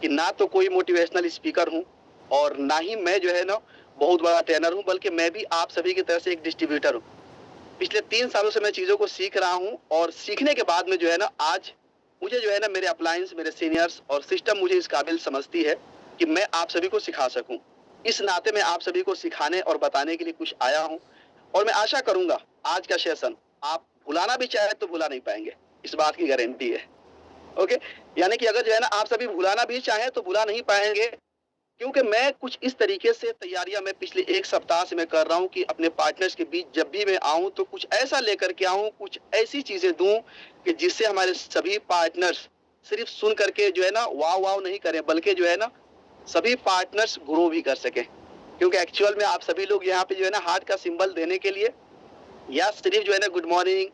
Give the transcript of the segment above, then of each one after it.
कि ना तो कोई मोटिवेशनल स्पीकर हूँ और ना ही मैं जो है ना बहुत बड़ा ट्रेनर हूँ, बल्कि मैं भी आप सभी की तरह से एक डिस्ट्रीब्यूटर हूँ। पिछले 3 सालों से मैं चीज़ों को सीख रहा हूँ और सीखने के बाद में जो है ना आज मुझे जो है ना मेरे अपलायंस, मेरे सीनियर्स और सिस्टम मुझे इस काबिल समझती है कि मैं आप सभी को सिखा सकूँ। इस नाते मैं आप सभी को सिखाने और बताने के लिए कुछ आया हूँ और मैं आशा करूँगा आज का सेशन आप भुलाना भी चाहे तो भुला नहीं पाएँगे, इस बात की गारंटी है। ओके? यानी कि अगर जो है ना आप सभी भुलाना भी चाहें तो भुला नहीं पाएँगे, क्योंकि मैं कुछ इस तरीके से तैयारियां मैं पिछले 1 सप्ताह से मैं कर रहा हूं कि अपने पार्टनर्स के बीच जब भी मैं आऊं तो कुछ ऐसा लेकर के आऊं, कुछ ऐसी चीजें दूं कि जिससे हमारे सभी पार्टनर्स सिर्फ सुन करके जो है ना वाव वाव नहीं करें, बल्कि जो है ना सभी पार्टनर्स ग्रो भी कर सकें। क्योंकि एक्चुअल में आप सभी लोग यहाँ पे जो है ना हार्ट का सिंबल देने के लिए या सिर्फ जो है ना गुड मॉर्निंग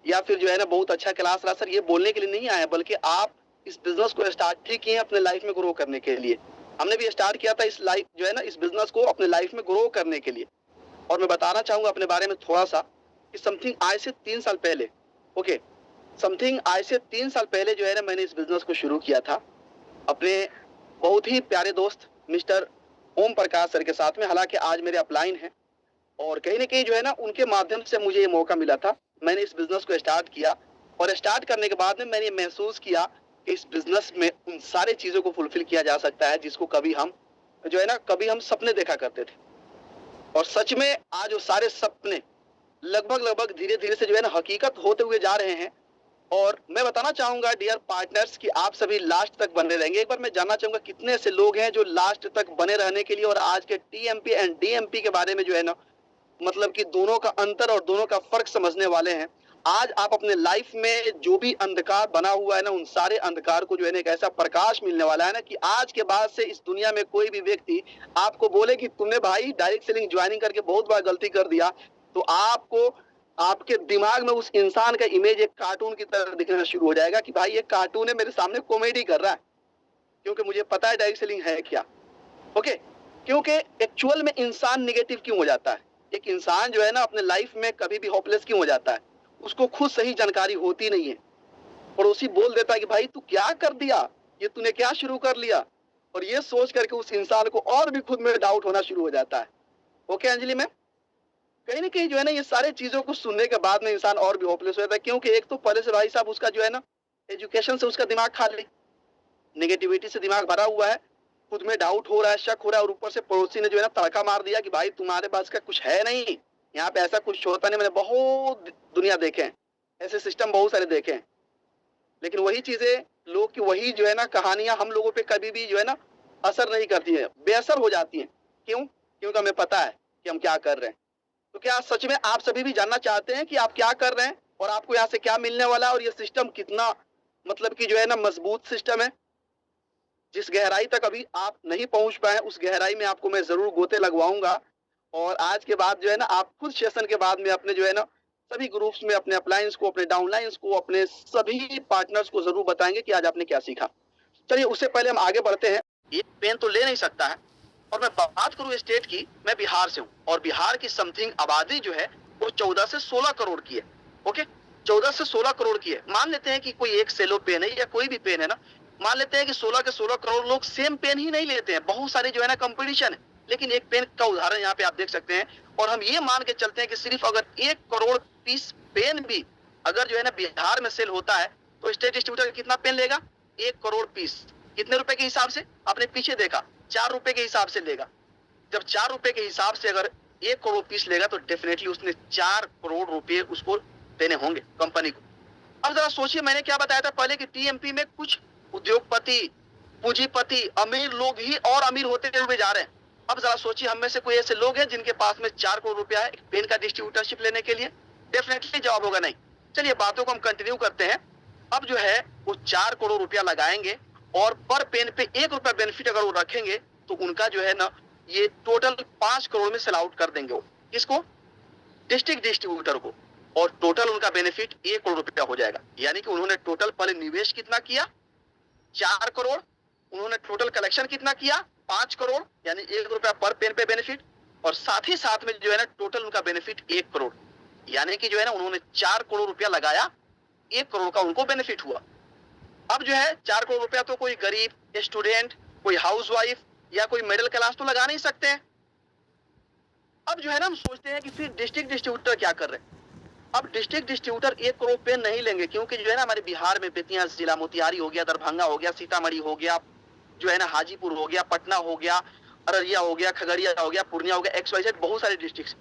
या फिर जो है ना बहुत अच्छा क्लास रहा सर ये बोलने के लिए नहीं आए, बल्कि आप इस बिजनेस को स्टार्ट ही किए अपने लाइफ में ग्रो करने के लिए। हमने भी स्टार्ट किया था इस लाइफ जो है ना इस बिजनेस को अपने लाइफ में ग्रो करने के लिए। और मैं बताना चाहूंगा अपने बारे में थोड़ा सा कि समथिंग आज से 3 साल पहले, ओके, समथिंग आज से 3 साल पहले जो है ना मैंने इस बिजनेस को शुरू किया था अपने बहुत ही प्यारे दोस्त मिस्टर ओम प्रकाश सर के साथ में। हालांकि आज मेरे अपलाइन हैं और कहीं न कहीं जो है ना उनके माध्यम से मुझे ये मौका मिला था। मैंने इस बिज़नेस को स्टार्ट किया और स्टार्ट करने के बाद में मैंने महसूस किया कि इस बिज़नेस में उन सारी चीज़ों को फुलफ़िल किया जा सकता है जिसको कभी हम जो है ना कभी हम सपने देखा करते थे। और सच में आज वो सारे सपने लगभग-लगभग धीरे-धीरे से जो है ना हकीकत होते हुए जा रहे हैं। और मैं बताना चाहूँगा डियर पार्टनर्स कि आप सभी लास्ट तक बने रहेंगे। एक बार मैं जानना चाहूँगा कितने ऐसे लोग हैं जो लास्ट तक बने रहने के लिए और आज के टीएमपी एंड डीएमपी के बारे में जो है ना मतलब कि दोनों का अंतर और दोनों का फर्क समझने वाले हैं। आज आप अपने लाइफ में जो भी अंधकार बना हुआ है ना उन सारे अंधकार को जो है ना एक ऐसा प्रकाश मिलने वाला है ना कि आज के बाद से इस दुनिया में कोई भी व्यक्ति आपको बोले कि तुमने भाई डायरेक्ट सेलिंग ज्वाइनिंग करके बहुत बड़ा गलती कर दिया, तो आपको आपके दिमाग में उस इंसान का इमेज एक कार्टून की तरह दिखना शुरू हो जाएगा कि भाई ये कार्टून है, मेरे सामने कॉमेडी कर रहा है। क्योंकि मुझे पता है डायरेक्ट सेलिंग है क्या। ओके, क्योंकि एक्चुअल में इंसान नेगेटिव क्यों हो जाता है? एक इंसान जो है ना अपने लाइफ में कभी भी होपलेस क्यों हो जाता है? उसको खुद सही जानकारी होती नहीं है। पड़ोसी बोल देता है कि भाई तू क्या कर दिया? ये तूने क्या शुरू कर लिया? और ये सोच करके उस इंसान को और भी खुद में डाउट होना शुरू हो जाता है। Okay Anjali ma'am? कहीं न कहीं जो है ना ये सारी चीज़ों को सुनने के बाद में इंसान और भी होपलेस हो जाता है, क्योंकि एक तो पहले से भाई साहब उसका जो है ना एजुकेशन से उसका दिमाग खाली, नेगेटिविटी से दिमाग भरा हुआ है, खुद में डाउट हो रहा है, शक हो रहा है और ऊपर से पड़ोसी ने जो है ना तड़का मार दिया कि भाई तुम्हारे पास का कुछ है नहीं, यहाँ पे ऐसा कुछ होता नहीं। मैंने बहुत दुनिया देखे हैं, ऐसे सिस्टम बहुत सारे देखे हैं, लेकिन वही चीजें लोग की वही जो है ना कहानियां हम लोगों पे कभी भी जो है ना असर नहीं करती है, बेअसर हो जाती हैं। क्यों? क्योंकि हमें पता है कि हम क्या कर रहे हैं। तो क्या सच में आप सभी भी जानना चाहते हैं कि आप क्या कर रहे हैं और आपको यहाँ से क्या मिलने वाला है और ये सिस्टम कितना मतलब कि जो है ना मजबूत सिस्टम है? जिस गहराई तक अभी आप नहीं पहुंच पाए उस गहराई में आपको मैं जरूर गोते लगवाऊंगा। और आज के बाद जो है ना आप खुद सेशन के बाद में अपने जो है ना सभी ग्रुप्स में अपने अपलायंस को, अपने डाउनलाइंस को, अपने सभी पार्टनर्स को जरूर बताएंगे कि आज आपने क्या सीखा। चलिए उससे पहले हम आगे बढ़ते हैं। ये पेन तो ले नहीं सकता है। और मैं बात करूं स्टेट की, मैं बिहार से हूं और बिहार की समथिंग आबादी जो है वो 14 से 16 करोड़ की है। ओके, 14 से 16 करोड़ की है। मान लेते हैं कि कोई एक सेलो पेन है या कोई भी पेन है ना, मान लेते हैं कि 16 के 16 करोड़ लोग सेम पेन ही नहीं लेते हैं, बहुत सारे जो है ना कंपटीशन है। लेकिन एक पेन का उदाहरण यहाँ पे आप देख सकते हैं और हम ये मान के चलते हैं कि सिर्फ अगर 1 करोड़ पीस पेन भी अगर जो है ना बिहार में सेल होता है तो स्टेट डिस्ट्रीब्यूटर कितना पेन लेगा? 1 करोड़ पीस। कितने रुपए के हिसाब से? आपने पीछे देखा, 4 रुपए के हिसाब से लेगा। जब 4 रुपए के हिसाब से अगर 1 करोड़ पीस लेगा तो डेफिनेटली उसने 4 करोड़ रुपए उसको देने होंगे कंपनी को। अब जरा सोचिए, मैंने क्या बताया था पहले कि टीएमपी में कुछ उद्योगपति, पूंजीपति, अमीर लोग ही और अमीर होते हुए जा रहे हैं। अब जरा सोचिए हम में से कोई ऐसे लोग हैं जिनके पास में 4 करोड़ रुपया है पेन का डिस्ट्रीब्यूटरशिप लेने के लिए? डेफिनेटली जवाब होगा नहीं। चलिए बातों को हम कंटिन्यू करते हैं। अब जो है वो 4 करोड़ रुपया लगाएंगे और पर पेन पे 1 रुपया बेनिफिट अगर वो रखेंगे तो उनका जो है ना ये टोटल 5 करोड़ में सेल आउट कर देंगे। वो किसको? डिस्ट्रिक्ट डिस्ट्रीब्यूटर को। और टोटल उनका बेनिफिट 1 करोड़ रुपया हो जाएगा। यानी कि उन्होंने टोटल पहले निवेश कितना किया? 4 करोड़। उन्होंने टोटल कलेक्शन कितना किया? 5 करोड़, यानी 1 रुपया पर पेन पे बेनिफिट। और साथ ही साथ में जो है ना टोटल उनका बेनिफिट 1 करोड़, यानी कि जो है ना उन्होंने 4 करोड़ रुपया लगाया, 1 करोड़ का उनको बेनिफिट हुआ। अब जो है 4 करोड़ रुपया तो कोई गरीब, स्टूडेंट, कोई हाउसवाइफ या कोई मिडिल क्लास तो लगा नहीं सकते हैं। अब जो है ना हम सोचते हैं कि फिर डिस्ट्रिक्ट डिस्ट्रीब्यूटर क्या कर रहे हैं। अब डिस्ट्रिक्ट डिस्ट्रीब्यूटर 1 करोड़ पेन नहीं लेंगे, क्योंकि जो है ना हमारे बिहार में बेतिया जिला, मोतिहारी हो गया, दरभंगा हो गया, सीतामढ़ी हो गया, जो है ना हाजीपुर हो गया, पटना हो गया, अररिया हो गया, खगड़िया हो गया, पूर्णिया हो गया, XYZ बहुत सारे डिस्ट्रिक्ट।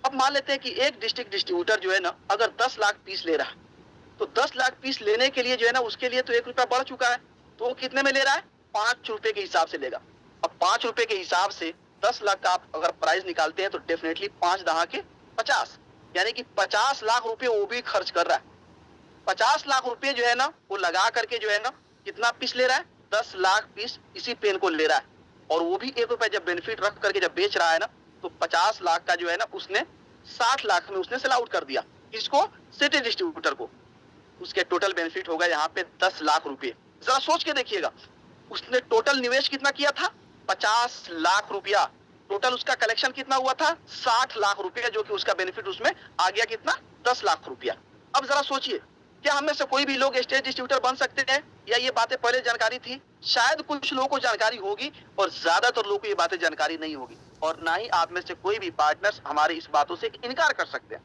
अब मान लेते हैं कि एक डिस्ट्रिक्ट डिस्ट्रीब्यूटर जो है ना अगर 10 लाख पीस ले रहा है, तो 10 लाख पीस लेने के लिए जो है ना उसके लिए तो 1 रुपया बढ़ चुका है, तो वो कितने में ले रहा है? 5 रुपए के हिसाब से लेगा। अब 5 रुपए के हिसाब से 10 लाख का आप अगर प्राइस निकालते हैं तो डेफिनेटली 5 दहा के 50, यानी कि 50 लाख रुपए वो भी खर्च कर रहा है। 50 लाख रुपए जो है ना वो लगा करके जो है ना कितना पीस ले रहा है? 10 लाख पीस इसी पेन को ले रहा है, और वो भी 1 रुपए जब बेनिफिट रख करके जब बेच रहा है ना, तो 50 लाख का जो है ना उसने 60 लाख में उसने सेल आउट कर दिया। किसको? सिटी डिस्ट्रीब्यूटर को। उसके टोटल बेनिफिट होगा यहाँ पे 10 लाख रुपए। जरा सोच के देखिएगा, उसने टोटल निवेश कितना किया था? 50 लाख रुपया। टोटल उसका कलेक्शन कितना हुआ था? 60 लाख रुपया, जो कि उसका बेनिफिट उसमें आ गया कितना? 10 लाख रुपया। अब जरा सोचिए, क्या हम में से कोई भी लोग स्टेट डिस्ट्रीब्यूटर बन सकते हैं, या ये बातें पहले जानकारी थी? शायद कुछ लोगों को जानकारी होगी और ज्यादातर लोगों को ये बातें जानकारी नहीं होगी, और ना ही आप में से कोई भी पार्टनर्स हमारे इस बातों से इनकार कर सकते हैं।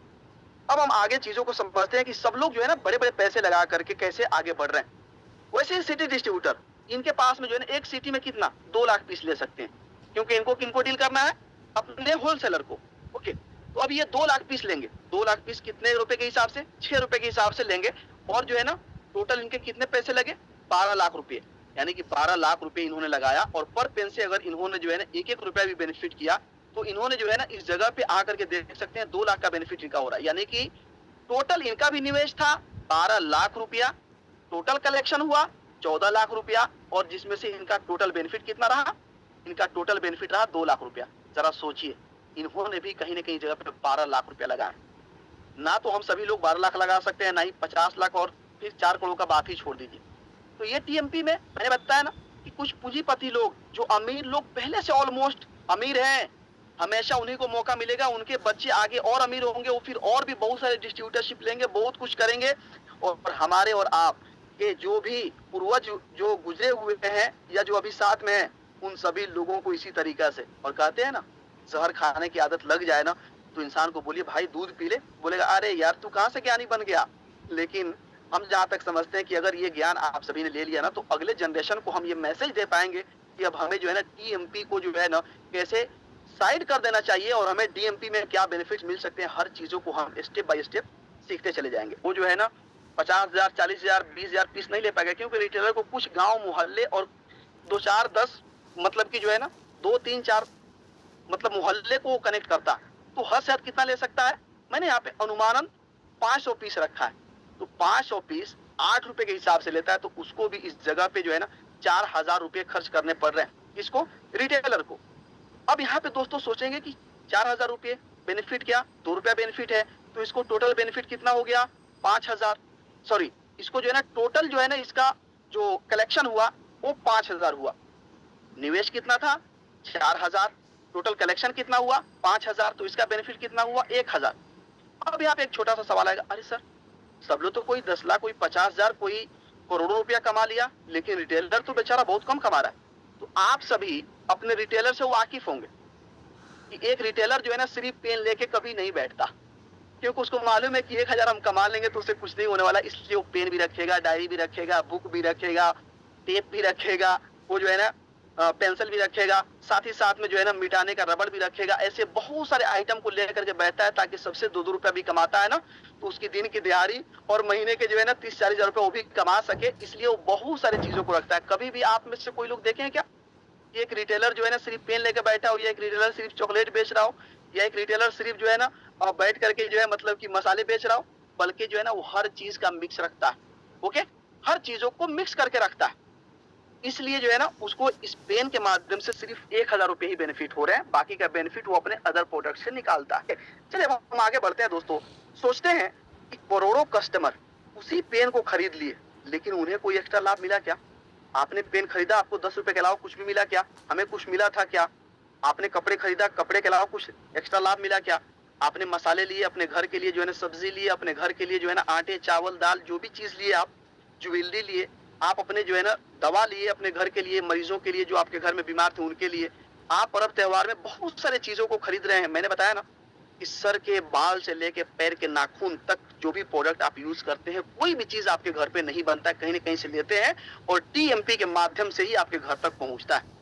अब हम आगे चीजों को समझते हैं कि सब लोग जो है ना बड़े बड़े पैसे लगा करके कैसे आगे बढ़ रहे हैं। वैसे ही सिटी डिस्ट्रीब्यूटर, इनके पास में जो है ना एक सिटी में कितना 2 लाख पीस ले सकते हैं, क्योंकि इनको किनको डील करना है? अपने होलसेलर को। ओके, तो अब ये 2 लाख पीस लेंगे। 2 लाख पीस कितने रुपए के हिसाब से? 6 रुपए के हिसाब से लेंगे, और जो है ना टोटल इनके कितने पैसे लगे? 12 लाख रुपए, यानी कि 12 लाख रुपए इन्होंने लगाया, और पर पेन से अगर इन्होंने जो है ना 1-1 रुपया भी बेनिफिट किया, तो इन्होंने जो है ना इस जगह पे आकर के देख सकते हैं 2 लाख का बेनिफिट इनका हो रहा है। यानी कि टोटल इनका भी निवेश था 12 लाख रुपया, टोटल कलेक्शन हुआ 14 लाख रुपया, और जिसमें से इनका टोटल बेनिफिट कितना रहा? इनका टोटल बेनिफिट रहा 2 लाख रुपया। जरा सोचिए, इन्होंने भी कहीं ना कहीं जगह पे 12 लाख रुपया लगाया। ना तो हम सभी लोग 12 लाख लगा सकते हैं, ना ही 50 लाख, और फिर 4 करोड़ का बात ही छोड़ दीजिए। तो ये टीएमपी में मैंने बताया ना कि कुछ पूंजीपति लोग, जो अमीर लोग पहले से ऑलमोस्ट अमीर हैं, हमेशा उन्हीं को मौका मिलेगा, उनके बच्चे आगे और अमीर होंगे, वो फिर और भी बहुत सारे डिस्ट्रीब्यूटरशिप लेंगे, बहुत कुछ करेंगे, और हमारे और आप के जो भी पूर्वज जो गुजरे हुए हैं या जो अभी साथ में हैं, उन सभी लोगों को इसी तरीका से, और कहते हैं ना जहर खाने की आदत लग जाए ना, तो इंसान को बोलिए भाई दूध पी ले, बोलेगा अरे यार तू कहाँ से ज्ञानी बन गया। लेकिन हम जहाँ तक समझते हैं कि अगर ये ज्ञान आप सभी ने ले लिया ना, तो अगले जनरेशन को हम ये मैसेज दे पाएंगे कि अब हमें जो है ना टीएमपी को जो है ना कैसे साइड कर देना चाहिए, और हमें डीएमपी में क्या बेनिफिट्स मिल सकते हैं, हर चीजों को हम स्टेप बाय स्टेप सीखते चले जाएंगे। वो जो है ना 50,000, 40,000, 20,000 पीस नहीं ले पाएगा, क्योंकि रिटेलर को कुछ गांव मोहल्ले और 2, 4, 10 मतलब कि जो है ना 2, 3, 4 मतलब मोहल्ले को कनेक्ट करता है। तो हद से हद कितना ले सकता है? मैंने यहाँ पे अनुमानन 500 पीस रखा है, तो 500 पीस 8 रुपए के हिसाब से लेता है, तो उसको भी इस जगह पे जो है ना 4,000 रुपए खर्च करने पड़ रहे हैं। किसको? रिटेलर को। अब यहाँ पे दोस्तों सोचेंगे कि 4,000 रुपए बेनिफिट, क्या 2 रुपया बेनिफिट है, तो इसको टोटल बेनिफिट कितना हो गया? 5,000। सॉरी, इसको जो है ना टोटल जो है ना इसका जो कलेक्शन हुआ वो 5,000 हुआ। निवेश कितना था? 4,000। टोटल कलेक्शन कितना हुआ? 5,000। तो इसका बेनिफिट कितना हुआ? 1,000। अब यहाँ पे एक छोटा सा सवाल आएगा, अरे सर सब लोग तो कोई 10 लाख, कोई 50,000, कोई करोड़ों रुपया कमा लिया, लेकिन रिटेलर तो बेचारा बहुत कम कमा रहा है। तो आप सभी अपने रिटेलर से वाकिफ होंगे कि एक रिटेलर जो है ना सिर्फ पेन लेके कभी नहीं बैठता, क्योंकि उसको मालूम है कि 1,000 हम कमा लेंगे तो उसे कुछ नहीं होने वाला, इसलिए वो पेन भी रखेगा, डायरी भी रखेगा, बुक भी रखेगा, टेप भी रखेगा, वो जो है ना पेंसिल भी रखेगा, साथ ही साथ में जो है ना मिटाने का रबड़ भी रखेगा। ऐसे बहुत सारे आइटम को लेकर के बैठता है, ताकि सबसे 2-2 रुपया भी कमाता है ना, तो उसकी दिन की दिहाड़ी और महीने के जो है ना 30-40 हजार रुपये वो भी कमा सके, इसलिए वो बहुत सारी चीजों को रखता है। कभी भी आप में से कोई लोग देखें क्या, एक रिटेलर जो है ना सिर्फ पेन लेकर बैठा हो, या एक रिटेलर सिर्फ चॉकलेट बेच रहा हो, या एक रिटेलर सिर्फ जो है ना बैठ करके जो है मतलब कि मसाले बेच रहा हो, बल्कि जो है ना वो हर चीज का मिक्स रखता है। ओके, हर चीजों को मिक्स करके रखता है, इसलिए जो है ना उसको इस पेन के माध्यम से सिर्फ 1,000 रुपए ही बेनिफिट हो रहे हैं, बाकी का बेनिफिट वो अपने अदर प्रोडक्ट से निकालता है। चलिए हम आगे बढ़ते हैं दोस्तों। सोचते हैं कि करोड़ों कस्टमर उसी पेन को खरीद लिए, लेकिन उन्हें कोई एक्स्ट्रा लाभ मिला क्या? आपने पेन खरीदा, आपको 10 रुपए के अलावा कुछ भी मिला क्या? हमें कुछ मिला था क्या? आपने कपड़े खरीदा, कपड़े के अलावा कुछ एक्स्ट्रा लाभ मिला क्या? आपने मसाले लिए अपने घर के लिए, जो है ना सब्जी लिए अपने घर के लिए, जो है ना आटे चावल दाल जो भी चीज लिए आप, ज्वेलरी लिए, आप अपने जो है ना दवा लिए अपने घर के लिए, मरीजों के लिए जो आपके घर में बीमार थे उनके लिए, आप पर्व त्योहार में बहुत सारे चीजों को खरीद रहे हैं। मैंने बताया ना कि सर के बाल से लेके पैर के नाखून तक जो भी प्रोडक्ट आप यूज करते हैं, कोई भी चीज आपके घर पे नहीं बनता है, कहीं ना कहीं से लेते हैं और टीएमपी के माध्यम से ही आपके घर तक पहुंचता है।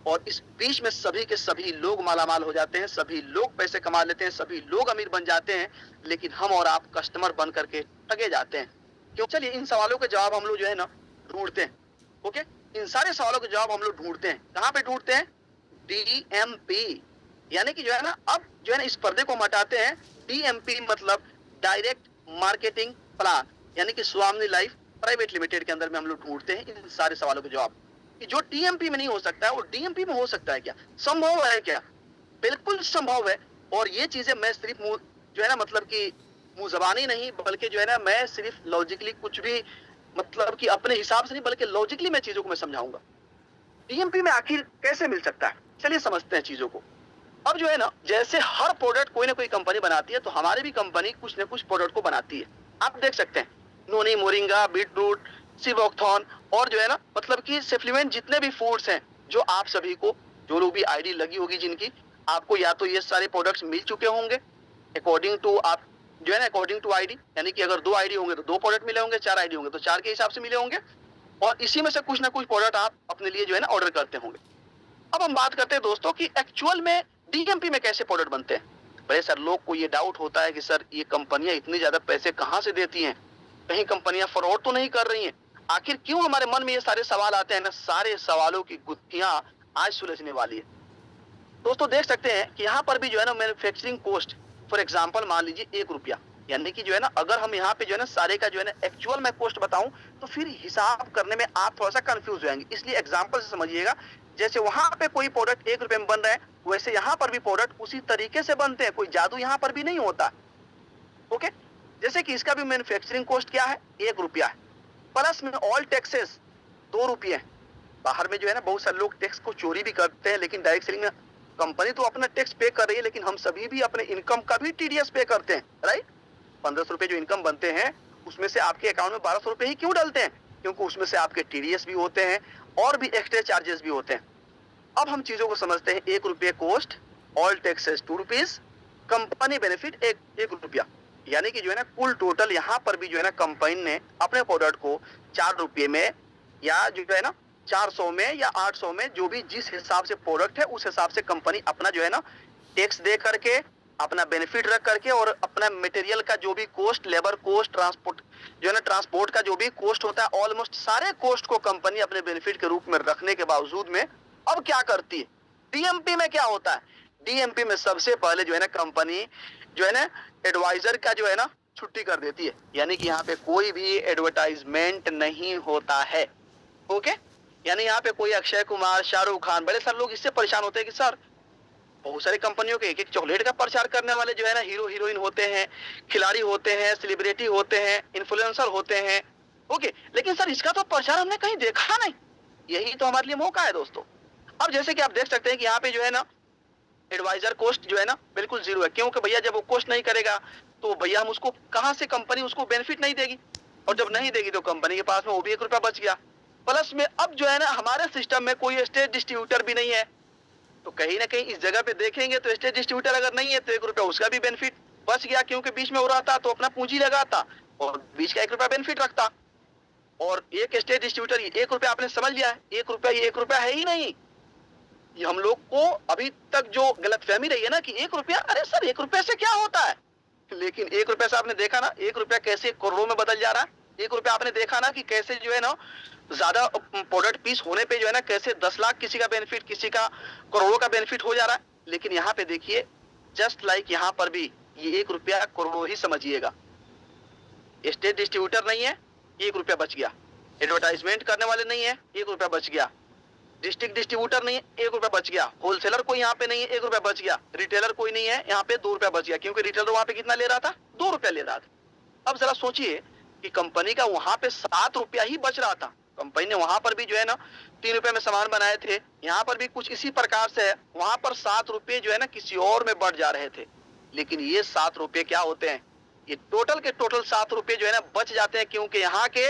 और इस बीच में सभी के सभी लोग मालामाल हो जाते हैं, सभी लोग पैसे कमा लेते हैं, सभी लोग अमीर बन जाते हैं, लेकिन हम और आप कस्टमर बन करके ठगे जाते हैं। क्यों? चलिए इन सवालों के जवाब हम लोग जो है ना ढूंढते हैं। ओके, इन सारे सवालों के जवाब हम लोग ढूंढते हैं। कहां पे ढूंढते हैं? डीएमपी, यानी कि जो है ना अब जो है ना इस पर्दे को हटाते हैं। डीएमपी मतलब डायरेक्ट मार्केटिंग प्लान, यानी कि स्वामी लाइफ प्राइवेट लिमिटेड के अंदर में हम लोग ढूंढते हैं इन सारे सवालों के जवाब। कि जो टीएमपी में नहीं हो सकता है वो डीएमपी में हो सकता है क्या? संभव है क्या? बिल्कुल संभव है। और ये चीजें मैं सिर्फ जो है ना मतलब कि मुंह जबानी नहीं, बल्कि जो है ना मैं सिर्फ लॉजिकली कुछ भी मतलब कि अपने हिसाब से नहीं, बल्कि लॉजिकली मैं चीजों को मैं समझाऊंगा। डीएमपी में आखिर कैसे मिल सकता है, चलिए समझते हैं चीजों को। अब जो है ना जैसे हर प्रोडक्ट कोई ना कोई कंपनी बनाती है, तो हमारी भी कंपनी कुछ ना कुछ प्रोडक्ट को बनाती है। आप देख सकते हैं नोनी, मोरिंगा, बीटरूट, सिवोक्थॉन और जो है ना मतलब कि सप्लीमेंट, जितने भी फूड्स हैं जो आप सभी को, जो लोग भी आईडी लगी होगी जिनकी, आपको या तो ये सारे प्रोडक्ट्स मिल चुके होंगे अकॉर्डिंग टू आप जो है ना अकॉर्डिंग टू आईडी, यानी कि अगर 2 आईडी होंगे तो 2 प्रोडक्ट मिले होंगे, 4 आईडी होंगे तो 4 के हिसाब से मिले होंगे, और इसी में से कुछ ना कुछ प्रोडक्ट आप अपने लिए जो है ना ऑर्डर करते होंगे। अब हम बात करते हैं दोस्तों कि एक्चुअल में डीएमपी में कैसे प्रोडक्ट बनते हैं। बड़े सर लोग को ये डाउट होता है कि सर ये कंपनियां इतनी ज्यादा पैसे कहां से देती हैं, कहीं कंपनियां फ्रॉड तो नहीं कर रही हैं। आखिर क्यों हमारे मन में ये सारे सवाल आते हैं ना, सारे सवालों की गुत्थियां आज सुलझने वाली है। दोस्तों देख सकते हैं कि यहाँ पर भी जो है ना मैन्युफैक्चरिंग कॉस्ट फॉर एग्जांपल मान लीजिए 1 रुपया, यानी कि जो है ना अगर हम यहाँ पे जो है ना सारे का जो है ना एक्चुअल मैं कॉस्ट बताऊं तो फिर हिसाब करने में आप थोड़ा सा कंफ्यूज हो जाएंगे, इसलिए एग्जांपल से समझिएगा। जैसे वहां पे कोई प्रोडक्ट 1 रुपए में बन रहा है, वैसे यहाँ पर भी प्रोडक्ट उसी तरीके से बनते हैं, कोई जादू यहाँ पर भी नहीं होता। ओके, जैसे कि इसका भी मैन्युफैक्चरिंग कॉस्ट क्या है? 1 रुपया है, प्लस में ऑल टैक्सेस 2 रुपये। बाहर में जो है ना बहुत सारे लोग टैक्स को चोरी भी करते हैं, लेकिन डायरेक्ट सेलिंग में कंपनी तो अपना टैक्स पे कर रही है, लेकिन हम सभी भी अपने इनकम का भी टीडीएस पे करते हैं, राइट। 1500 रुपए जो इनकम बनते हैं उसमें से आपके अकाउंट में 1200 रुपए ही क्यों डालते हैं? क्योंकि उसमें से आपके टीडीएस भी होते हैं और भी एक्स्ट्रा चार्जेस भी होते हैं। अब हम चीजों को समझते हैं। 1 रुपये cost, all taxes 2 rupees, company benefit 1 रुपया, यानी कि जो है ना कुल टोटल यहाँ पर भी जो है ना कंपनी ने अपने प्रोडक्ट को 4 रुपये में या जो है ना 400 में या 800 में, जो भी जिस हिसाब से प्रोडक्ट है उस हिसाब से कंपनी अपना जो है ना टैक्स दे करके, अपना बेनिफिट रख करके और अपना मटेरियल का जो भी कॉस्ट, लेबर कॉस्ट, ट्रांसपोर्ट जो है ना ट्रांसपोर्ट का जो भी कॉस्ट होता है, ऑलमोस्ट सारे कॉस्ट को कंपनी अपने बेनिफिट के रूप में रखने के बावजूद में अब क्या करती है? डीएमपी में क्या होता है? डीएमपी में सबसे पहले जो है ना कंपनी जो है ना एडवाइजर का जो है ना छुट्टी कर देती है, यानी कि यहाँ पे कोई भी एडवर्टाइजमेंट नहीं होता है। ओके, यानी यहाँ पे कोई अक्षय कुमार, शाहरुख खान, बड़े सारे लोग इससे परेशान होते हैं कि सर बहुत सारी कंपनियों के एक चॉकलेट का प्रचार करने वाले जो है ना हीरो हीरोइन होते हैं, खिलाड़ी होते हैं, सेलिब्रिटी होते हैं, इन्फ्लुएंसर होते हैं। ओके, लेकिन सर इसका तो प्रचार हमने कहीं देखा नहीं। यही तो हमारे लिए मौका है दोस्तों। अब जैसे कि आप देख सकते हैं कि यहाँ पे जो है ना एडवाइजर कॉस्ट जो है ना बिल्कुल 0 है, क्योंकि भैया जब वो कॉस्ट नहीं करेगा तो भैया हम उसको कहां से, कंपनी उसको बेनिफिट नहीं देगी, और जब नहीं देगी तो कंपनी के पास में वो भी 1 रुपया बच गया। प्लस में अब जो है ना हमारे सिस्टम में कोई स्टेट डिस्ट्रीब्यूटर भी नहीं है, तो कहीं ना कहीं इस जगह पे देखेंगे तो स्टेट डिस्ट्रीब्यूटर अगर नहीं है तो 1 रुपया उसका भी बेनिफिट बच गया, क्योंकि बीच में हो रहा था तो अपना पूंजी लगाता और बीच का 1 रुपया बेनिफिट रखता। और एक स्टेट डिस्ट्रीब्यूटर 1 रुपया, आपने समझ लिया है 1 रुपया, ये 1 रुपया है ही नहीं। ये हम लोग को अभी तक जो गलतफहमी रही है ना कि 1 रुपया, अरे सर 1 रुपये से क्या होता है, लेकिन 1 रुपये से आपने देखा ना 1 रुपया कैसे करोड़ों में बदल जा रहा है। 1 रुपया आपने देखा ना कि कैसे जो है ना ज्यादा प्रोडक्ट पीस होने पे जो है ना कैसे 10 लाख किसी का बेनिफिट, किसी का करोड़ों का बेनिफिट हो जा रहा है। लेकिन यहाँ पे देखिए जस्ट लाइक यहाँ पर भी ये 1 रुपया करोड़ों ही समझिएगा। स्टेट डिस्ट्रीब्यूटर नहीं है, 1 रुपया बच गया। एडवर्टाइजमेंट करने वाले नहीं है, 1 रुपया बच गया। डिस्ट्रिक्ट डिस्ट्रीब्यूटर नहीं है, 1 रुपया बच गया। होलसेलर कोई यहाँ पे नहीं है, 1 रुपया बच गया। रिटेलर कोई नहीं है, यहाँ पे 2 रुपया बच गया, क्योंकि रिटेलर वहां पे कितना ले रहा था? 2 रुपया ले रहा था। अब जरा सोचिए कि कंपनी का वहां पे 7 रुपया ही बच रहा था। कंपनी ने वहां पर भी जो है ना 3 रुपए में सामान बनाए थे, यहाँ पर भी कुछ इसी प्रकार से है। वहां पर 7 रुपये जो है ना किसी और में बढ़ जा रहे थे, लेकिन ये 7 रुपये क्या होते हैं? ये टोटल के टोटल 7 रुपये जो है ना बच जाते हैं, क्योंकि यहाँ के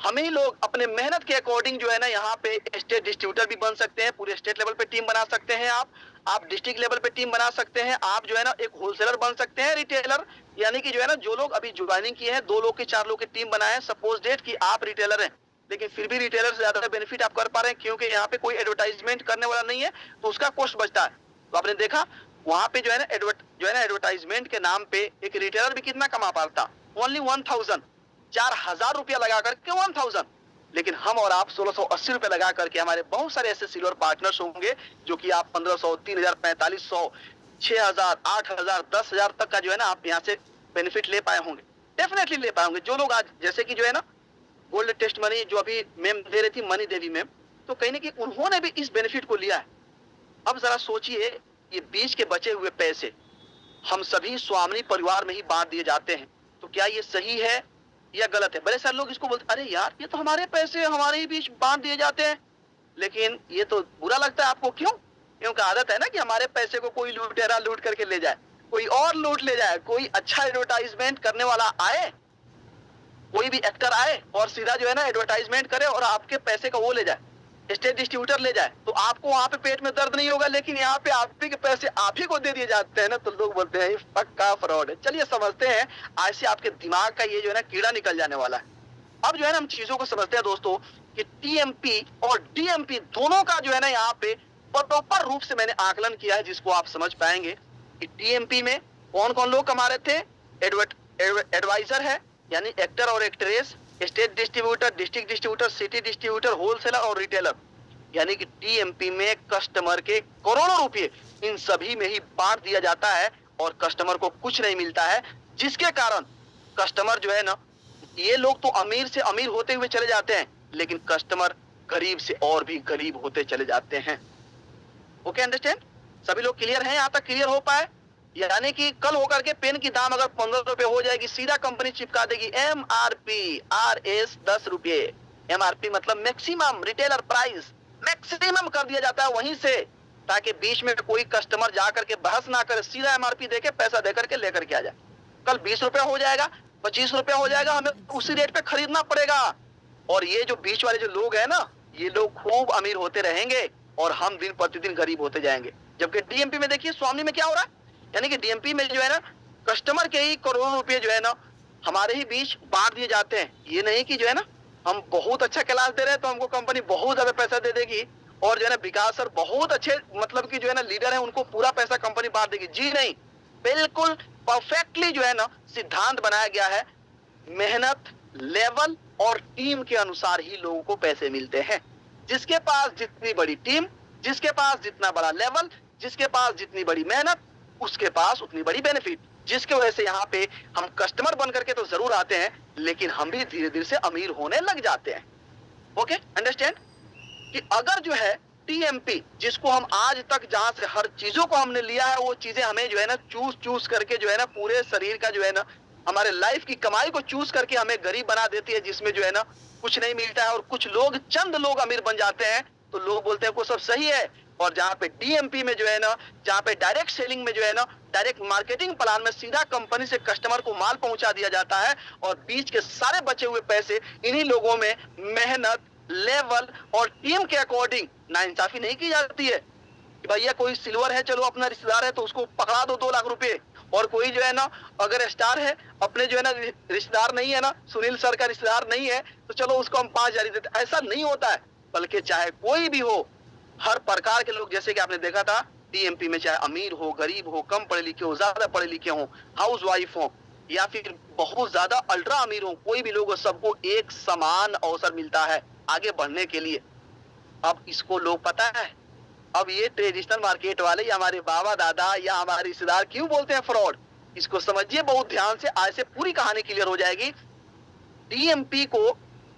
हम ही लोग अपने मेहनत के अकॉर्डिंग जो है ना यहाँ पे स्टेट डिस्ट्रीब्यूटर भी बन सकते हैं, पूरे स्टेट लेवल पे टीम बना सकते हैं आप डिस्ट्रिक्ट लेवल पे टीम बना सकते हैं, आप जो है ना एक होलसेलर बन सकते हैं, रिटेलर, यानी कि जो है ना जो लोग अभी ज्वाइनिंग किए हैं 2 लोग की 4 लोग की टीम बनाए, सपोज डेट कि आप रिटेलर हैं लेकिन फिर भी रिटेलर से ज्यादा बेनिफिट आप कर पा रहे हैं क्योंकि यहाँ पे कोई एडवर्टाइजमेंट करने वाला नहीं है तो उसका कॉस्ट बचता है। तो आपने देखा वहां पे जो है ना एडवर्टाइजमेंट के नाम पे एक रिटेलर भी कितना कमा पाता, ओनली 1000, 4000 रुपया लगा करके 1000, लेकिन हम और आप 1680 रुपए लगा करके हमारे बहुत सारे ऐसे सिल्वर पार्टनर्स होंगे जो कि आप 1500, 3000, 4500, 6000, 8000, 10,000 तक का जो है ना आप यहाँ से बेनिफिट ले पाए होंगे, डेफिनेटली ले पाए होंगे। जो लोग आज जैसे कि जो है ना गोल्ड टेस्ट मनी जो अभी मैम दे रही थी, मनी देवी मैम, तो कहीं ना कहीं उन्होंने भी इस बेनिफिट को लिया है। अब जरा सोचिए ये बीच के बचे हुए पैसे हम सभी स्वामी परिवार में ही बांट दिए जाते हैं, तो क्या ये सही है या गलत है? बड़े सारे लोग इसको बोलते अरे यार ये तो हमारे पैसे हमारे ही बीच बांट दिए जाते हैं, लेकिन ये तो बुरा लगता है आपको, क्यों? क्योंकि आदत है ना कि हमारे पैसे को कोई लुटेरा लूट करके ले जाए, कोई और लूट ले जाए, कोई अच्छा एडवर्टाइजमेंट करने वाला आए, कोई भी एक्टर आए और सीधा जो है ना एडवर्टाइजमेंट करे और आपके पैसे का वो ले जाए, स्टेट डिस्ट्रीब्यूटर ले जाए, तो आपको वहां पे पेट में दर्द नहीं होगा, लेकिन यहाँ पे आप ही के पैसे आप ही को दे दिए जाते हैं ना, तो लोग बोलते हैं ये पक्का फ्रॉड है। चलिए समझते हैं, आज से आपके दिमाग का ये जो है ना कीड़ा निकल जाने वाला है। अब जो है ना हम चीजों को समझते हैं दोस्तों कि टीएमपी और डीएमपी दोनों का जो है ना यहाँ पे प्रॉपर रूप से मैंने आकलन किया है, जिसको आप समझ पाएंगे कि टीएमपी में कौन कौन लोग कमा रहे थे। एडवाइजर है यानी एक्टर और actress, state distributor, district distributor, city distributor, wholesaler और रिटेलर, यानी कि टीएमपी में कस्टमर के करोड़ों रुपए इन सभी में ही बांट दिया जाता है और कस्टमर को कुछ नहीं मिलता है, जिसके कारण कस्टमर जो है ना, ये लोग तो अमीर से अमीर होते हुए चले जाते हैं, लेकिन कस्टमर गरीब से और भी गरीब होते चले जाते हैं। Okay, understand? सभी लोग क्लियर हैं? यहाँ तक क्लियर हो पाए? यानी कि कल होकर के पेन की दाम अगर 15 रुपए हो जाएगी, सीधा कंपनी चिपका देगी MRP RS 10 रुपए। MRP मतलब मैक्सिमम रिटेलर प्राइस, मैक्सिमम कर दिया जाता है वहीं से, ताकि बीच में कोई कस्टमर जाकर के बहस ना करे, सीधा MRP देके पैसा देकर के लेकर के आ जाए। कल 20 रुपया हो जाएगा, 25 रुपया हो जाएगा, हमें उसी रेट पे खरीदना पड़ेगा। और ये जो बीच वाले जो लोग हैं ना, ये लोग खूब अमीर होते रहेंगे और हम दिन प्रतिदिन गरीब होते जाएंगे। जबकि डीएमपी में देखिए स्वामी में क्या हो रहा है, यानी कि डीएमपी में जो है ना कस्टमर के ही करोड़ों रुपए जो है ना हमारे ही बीच बांट दिए जाते हैं। ये नहीं कि जो है ना हम बहुत अच्छा क्लास दे रहे हैं तो हमको कंपनी बहुत ज्यादा पैसा दे देगी, और जो है ना विकास सर बहुत अच्छे मतलब कि जो है ना लीडर है, उनको पूरा पैसा कंपनी बांट देगी। जी नहीं, बिल्कुल परफेक्टली जो है ना सिद्धांत बनाया गया है, मेहनत, लेवल और टीम के अनुसार ही लोगों को पैसे मिलते हैं। जिसके पास जितनी बड़ी टीम, जिसके पास जितना बड़ा लेवल, जिसके पास जितनी बड़ी मेहनत, उसके पास उतनी बड़ी बेनिफिट, जिसके वजह से यहाँ पे हम कस्टमर बन करके तो जरूर आते हैं, लेकिन हम भी धीरे धीरे से अमीर होने लग जाते हैं। Okay, understand? कि अगर जो है टीएमपी, जिसको हम आज तक जहां से हर चीजों को हमने लिया है, वो चीजें हमें जो है ना चूस करके जो है ना पूरे शरीर का जो है ना हमारे लाइफ की कमाई को चूस करके हमें गरीब बना देती है, जिसमें जो है ना कुछ नहीं मिलता है और कुछ लोग, चंद लोग अमीर बन जाते हैं, तो लोग बोलते हैं वो सब सही है। और जहाँ पे डीएमपी में जो है ना, जहाँ पे डायरेक्ट सेलिंग में जो है ना, डायरेक्ट मार्केटिंग प्लान में सीधा कंपनी से कस्टमर को माल पहुंचा दिया जाता है, और बीच के सारे बचे हुए पैसे इन्हीं लोगों में मेहनत, लेवल और टीम के अकॉर्डिंग नाइंसाफी नहीं की जाती है कि भैया कोई सिल्वर है, चलो अपना रिश्तेदार है तो उसको पकड़ा दो 2 लाख रुपए, और कोई जो है ना अगर स्टार है, अपने जो है ना रिश्तेदार नहीं है ना, सुनील सर का रिश्तेदार नहीं है, तो चलो उसको हम 5,000 देते। ऐसा नहीं होता है, बल्कि चाहे कोई भी हो, हर प्रकार के लोग, जैसे कि आपने देखा था टीएमपी में, चाहे अमीर हो, गरीब हो, कम पढ़े लिखे हो, ज्यादा पढ़े लिखे हो, हाउस वाइफ हो, या फिर बहुत ज्यादा अल्ट्रा अमीर हो, कोई भी लोग हो, सबको एक समान अवसर मिलता है आगे बढ़ने के लिए। अब इसको लोग पता है, अब ये ट्रेडिशनल मार्केट वाले या हमारे बाबा दादा या हमारे रिश्तेदार क्यों बोलते हैं फ्रॉड, इसको समझिए बहुत ध्यान से, आज से पूरी कहानी क्लियर हो जाएगी। टीएमपी को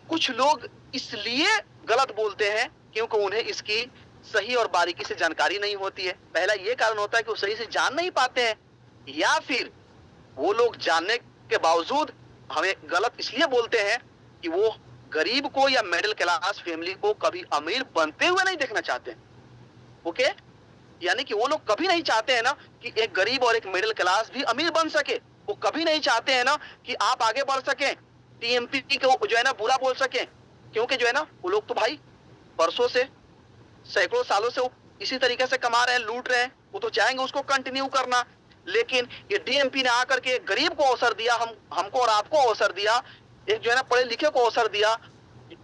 कुछ लोग इसलिए गलत बोलते हैं क्योंकि उन्हें इसकी सही और बारीकी से जानकारी नहीं होती है। पहला ये कारण होता है कि वो सही से जान नहीं पाते हैं, या फिर वो लोग जानने के बावजूद हमें गलत इसलिए बोलते हैं कि वो गरीब को या मिडिल क्लास फैमिली को कभी अमीर बनते हुए नहीं देखना चाहते। ओके, यानी कि वो लोग कभी नहीं चाहते हैं ना कि एक गरीब और एक मिडिल क्लास भी अमीर बन सके, वो कभी नहीं चाहते हैं ना कि आप आगे बढ़ सके, टीएमपी को जो है ना बुरा बोल सके, क्योंकि जो है ना वो लोग तो भाई वर्षों से, सैकड़ों सालों से वो इसी तरीके से कमा रहे हैं, लूट रहे हैं, वो तो चाहेंगे उसको कंटिन्यू करना। लेकिन ये डीएमपी ने आकर के गरीब को अवसर दिया, हमको और आपको अवसर दिया, एक जो है ना पढ़े लिखे को अवसर दिया,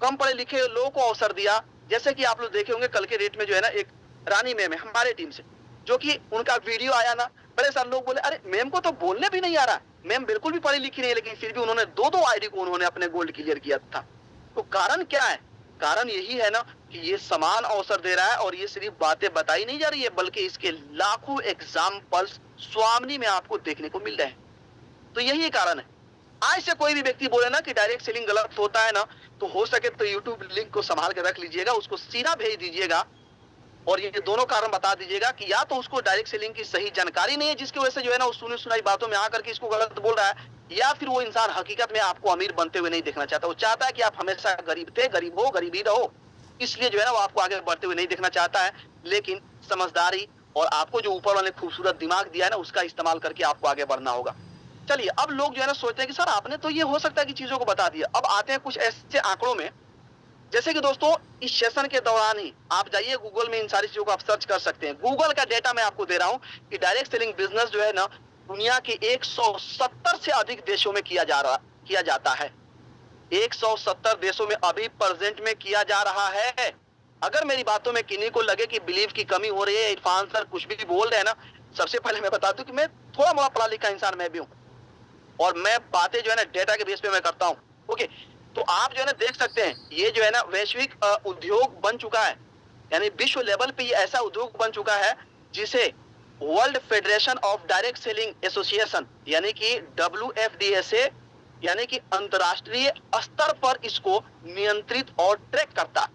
कम पढ़े लिखे लोगों को अवसर दिया। जैसे कि आप लोग देखे होंगे कल के डेट में जो है ना एक रानी मैम है हमारे टीम से, जो कि उनका वीडियो आया ना, बड़े सारे लोग बोले अरे मैम को तो बोलने भी नहीं आ रहा, मैम बिल्कुल भी पढ़ी लिखी नहीं है, लेकिन फिर भी उन्होंने दो आईडी को उन्होंने अपने गोल्ड क्लियर किया था। तो कारण क्या है? कारण यही है ना कि ये समान अवसर दे रहा है, और ये सिर्फ बातें बताई नहीं जा रही है, बल्कि इसके लाखों एग्जाम्पल्स स्वामिनी में आपको देखने को मिल रहे हैं। तो यही कारण है। आज से कोई भी व्यक्ति बोले ना कि डायरेक्ट सेलिंग गलत होता है ना, तो हो सके तो यूट्यूब लिंक को संभाल के रख लीजिएगा, उसको सीधा भेज दीजिएगा, और ये दोनों कारण बता दीजिएगा कि या तो उसको डायरेक्ट सेलिंग की सही जानकारी नहीं है, जिसकी वजह से जो है ना वो सुनी सुनाई बातों में आकर के इसको गलत बोल रहा है, या फिर वो इंसान हकीकत में आपको अमीर बनते हुए नहीं देखना चाहता। वो चाहता है कि आप हमेशा गरीब थे, गरीब हो, गरीब ही रहो, इसलिए जो है ना वो आपको आगे बढ़ते हुए नहीं देखना चाहता है। लेकिन समझदारी और आपको जो ऊपर वाले खूबसूरत दिमाग दिया है ना, उसका इस्तेमाल करके आपको आगे बढ़ना होगा। चलिए, अब लोग जो है ना सोचते हैं कि सर आपने तो ये हो सकता है कि चीजों को बता दिया। अब आते हैं कुछ ऐसे आंकड़ों में, जैसे कि दोस्तों इस सेशन के दौरान ही आप जाइए गूगल में, इन सारी चीजों को आप सर्च कर सकते हैं। गूगल का डेटा मैं आपको दे रहा हूं कि डायरेक्ट सेलिंग बिजनेस जो है ना दुनिया के 170 से अधिक देशों में किया जाता है। 170 देशों में अभी प्रेजेंट में किया जा रहा है। अगर मेरी बातों में किन्हीं को लगे कि बिलीव की कमी हो रही है, इरफान सर कुछ भी बोल रहे हैं ना, सबसे पहले मैं बता दूं कि मैं थोड़ा मोड़ा पढ़ा लिखा इंसान मैं भी हूं, और मैं बातें जो है ना डेटा के बेस पे मैं करता हूं। ओके, तो आप जो है ना देख सकते हैं, ये जो है ना वैश्विक उद्योग बन चुका है, यानी विश्व लेवल पे ये ऐसा उद्योग बन चुका है जिसे world federation of direct selling association यानी कि WFDSA यानी कि अंतरराष्ट्रीय स्तर पर इसको नियंत्रित और ट्रैक करता है।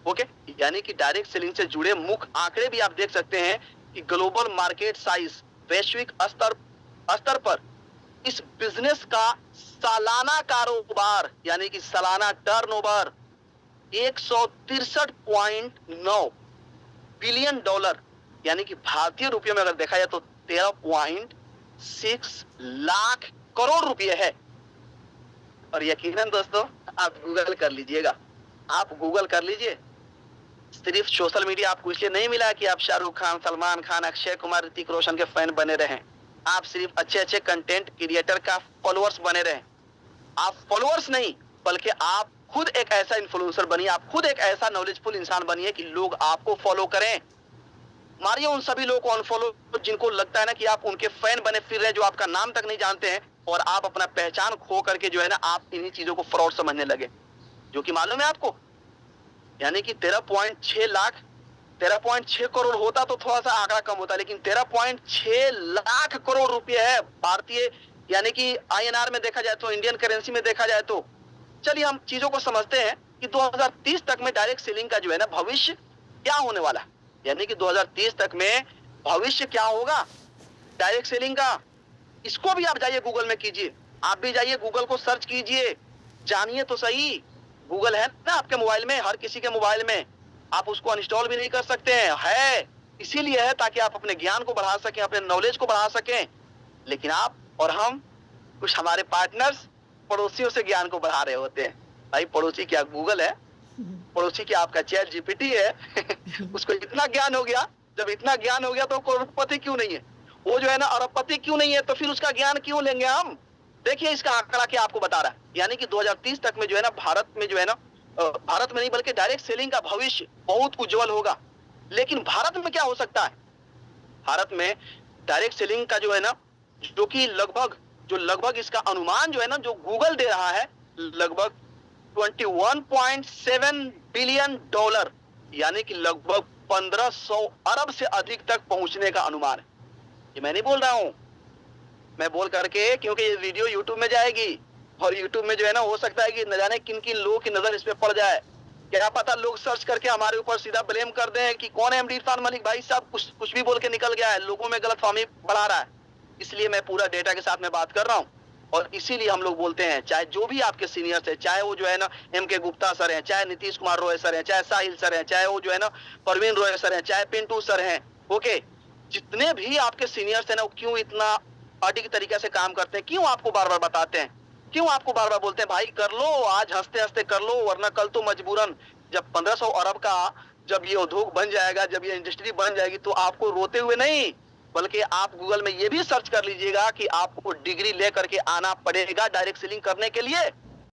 ओके, यानी कि डायरेक्ट सेलिंग से जुड़े मुख्य आंकड़े भी आप देख सकते हैं कि ग्लोबल मार्केट साइज वैश्विक स्तर पर इस बिजनेस का सालाना कारोबार यानी कि सालाना टर्नओवर 163.9 बिलियन डॉलर यानी कि भारतीय रुपयों में अगर देखा जाए तो 13.6 लाख करोड़ रुपए है। और यकीनन दोस्तों आप गूगल कर लीजिएगा, आप गूगल कर लीजिए। सिर्फ सोशल मीडिया आपको इसलिए नहीं मिला कि आप शाहरुख खान, सलमान खान, अक्षय कुमार, ऋतिक रोशन के फैन बने रहें, आप सिर्फ अच्छे कंटेंट क्रिएटर का फॉलोअर्स बने रहें। आप फॉलोअर्स नहीं, बल्कि आप खुद एक ऐसा इन्फ्लुएंसर बनिए, आप खुद एक ऐसा नॉलेजफुल इंसान बनिए कि लोग आपको फॉलो करें। मारिए उन सभी लोगों को अनफॉलो जिनको लगता है ना कि आप उनके फैन बने फिर रहे, जो आपका नाम तक नहीं जानते हैं, और आप अपना पहचान खो करके जो है ना आप इन्हीं चीजों को फ्रॉड समझने लगे, जो कि मालूम है आपको, यानी कि 13.6 करोड़ होता तो थोड़ा सा आंकड़ा कम होता, लेकिन 13.6 लाख करोड़ रुपए है भारतीय, यानी कि INR में देखा जाए तो, इंडियन करेंसी में देखा जाए तो। चलिए हम चीजों को समझते हैं कि 2030 तक में डायरेक्ट सेलिंग का जो है ना भविष्य क्या होने वाला है, यानी कि 2030 तक में भविष्य क्या होगा डायरेक्ट सेलिंग का। इसको भी आप जाइए गूगल में कीजिए, आप भी जाइए गूगल को सर्च कीजिए, जानिए तो सही। गूगल है ना आपके मोबाइल में, हर किसी के मोबाइल में, आप उसको अनइंस्टॉल भी नहीं कर सकते हैं, है इसीलिए है ताकि आप अपने ज्ञान को बढ़ा सकें, अपने नॉलेज को बढ़ा सकें। लेकिन आप और हम, कुछ हमारे पार्टनर्स पड़ोसियों से ज्ञान को बढ़ा रहे होते हैं। भाई पड़ोसी क्या गूगल है, पड़ोसी क्या आपका ChatGPT है उसको इतना ज्ञान हो गया, जब इतना ज्ञान हो गया तो करोड़पति क्यों नहीं है, वो जो है ना अरबपति क्यों नहीं है, तो फिर उसका ज्ञान क्यों लेंगे हम। देखिए इसका आंकड़ा क्या आपको बता रहा है, यानी कि 2030 तक में जो है ना भारत में जो है ना, भारत में नहीं बल्कि डायरेक्ट सेलिंग का भविष्य बहुत उज्जवल होगा। लेकिन भारत में क्या हो सकता है, भारत में डायरेक्ट सेलिंग का जो है ना, जो कि लगभग इसका अनुमान जो है ना जो गूगल दे रहा है, लगभग 21.7 बिलियन डॉलर यानी कि लगभग 1500 अरब से अधिक तक पहुंचने का अनुमान है। ये मैं नहीं बोल रहा हूं, मैं बोल करके, क्योंकि ये वीडियो यूट्यूब में जाएगी, और यूट्यूब में जो है ना हो सकता है कि न जाने किन किन लोगों की नजर इस पे पड़ जाए, क्या पता लोग सर्च करके हमारे ऊपर सीधा ब्लेम कर दें कि कौन है MD इरफान मलिक भाई साहब, कुछ भी बोल के निकल गया है, लोगों में गलतफहमी बढ़ा रहा है। इसलिए मैं पूरा डेटा के साथ में बात कर रहा हूँ, और इसीलिए हम लोग बोलते हैं, चाहे जो भी आपके सीनियर्स है, चाहे वो जो है ना MK गुप्ता सर हैं, चाहे नीतीश कुमार रॉय सर हैं, चाहे साहिल सर हैं, चाहे वो जो है ना परवीन रॉय सर हैं, चाहे पिंटू सर हैं, ओके, जितने भी आपके सीनियर्स हैं ना, वो क्यों इतना अडिग तरीके से काम करते हैं, क्यों आपको बार बार बताते हैं, क्यों आपको बार बार बोलते हैं भाई कर लो, आज हंसते हंसते कर लो, वरना कल तो मजबूरन जब 1500 अरब का जब ये उद्योग बन जाएगा, जब ये इंडस्ट्री बन जाएगी, तो आपको रोते हुए नहीं, बल्कि आप गूगल में ये भी सर्च कर लीजिएगा कि आपको डिग्री लेकर के आना पड़ेगा डायरेक्ट सेलिंग करने के लिए।